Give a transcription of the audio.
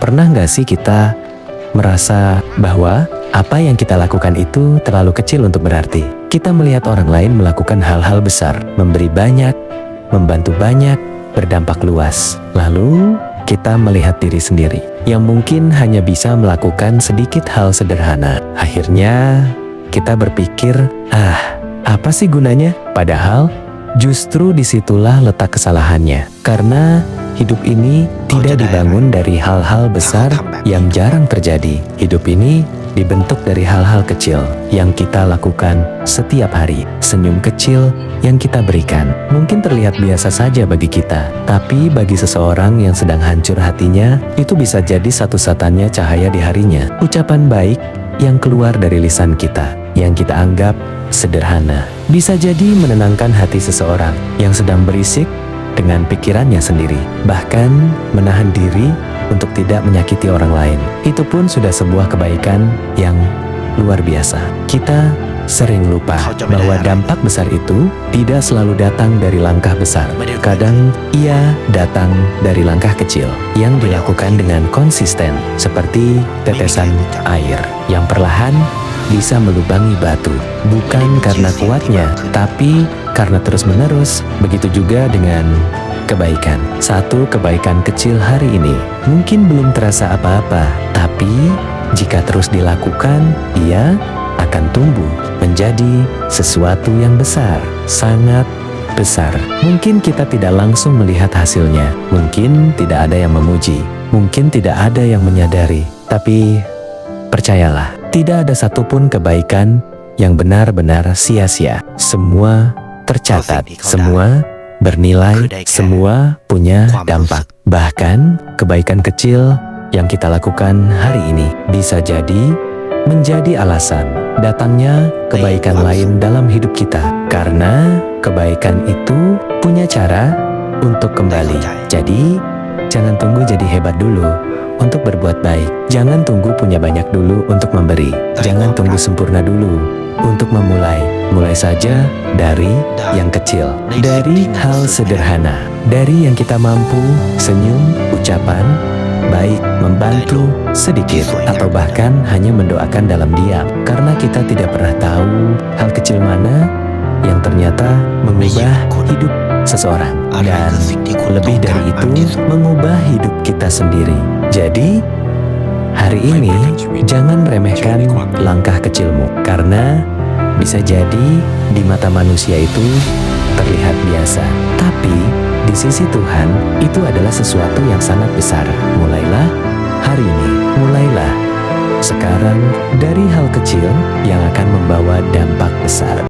Pernah nggak sih kita merasa bahwa apa yang kita lakukan itu terlalu kecil untuk berarti? Kita melihat orang lain melakukan hal-hal besar, memberi banyak, membantu banyak, berdampak luas. Lalu kita melihat diri sendiri yang mungkin hanya bisa melakukan sedikit hal sederhana. Akhirnya kita berpikir, apa sih gunanya? Padahal justru disitulah letak kesalahannya. Karena hidup ini tidak dibangun dari hal-hal besar yang jarang terjadi. Hidup ini dibentuk dari hal-hal kecil yang kita lakukan setiap hari. Senyum kecil yang kita berikan mungkin terlihat biasa saja bagi kita, tapi bagi seseorang yang sedang hancur hatinya, itu bisa jadi satu-satunya cahaya di harinya. Ucapan baik yang keluar dari lisan kita, yang kita anggap sederhana, bisa jadi menenangkan hati seseorang yang sedang berisik dengan pikirannya sendiri, bahkan menahan diri untuk tidak menyakiti orang lain. Itu pun sudah sebuah kebaikan yang luar biasa. Kita sering lupa bahwa dampak besar itu tidak selalu datang dari langkah besar. Kadang ia datang dari langkah kecil yang dilakukan dengan konsisten, seperti tetesan air yang perlahan bisa melubangi batu, bukan karena kuatnya, tapi karena terus-menerus. Begitu juga dengan kebaikan. Satu kebaikan kecil hari ini mungkin belum terasa apa-apa, tapi jika terus dilakukan, ia akan tumbuh menjadi sesuatu yang besar, sangat besar. Mungkin kita tidak langsung melihat hasilnya, mungkin tidak ada yang memuji, mungkin tidak ada yang menyadari, tapi percayalah, tidak ada satupun kebaikan yang benar-benar sia-sia. Semua tercatat, semua bernilai, semua punya dampak. Bahkan kebaikan kecil yang kita lakukan hari ini bisa jadi menjadi alasan datangnya kebaikan lain dalam hidup kita. Karena kebaikan itu punya cara untuk kembali. Jadi jangan tunggu jadi hebat dulu untuk berbuat baik. Jangan tunggu punya banyak dulu untuk memberi. Jangan tunggu sempurna dulu untuk memulai. Mulai saja dari yang kecil, dari hal sederhana, dari yang kita mampu. Senyum, ucapan baik, membantu sedikit, atau bahkan hanya mendoakan dalam diam. Karena kita tidak pernah tahu hal kecil mana yang ternyata mengubah hidup seseorang, dan lebih dari itu, mengubah hidup kita sendiri. Jadi hari ini jangan remehkan langkah kecilmu, karena bisa jadi di mata manusia itu terlihat biasa, tapi di sisi Tuhan itu adalah sesuatu yang sangat besar. Mulailah hari ini, mulailah sekarang dari hal kecil yang akan membawa dampak besar.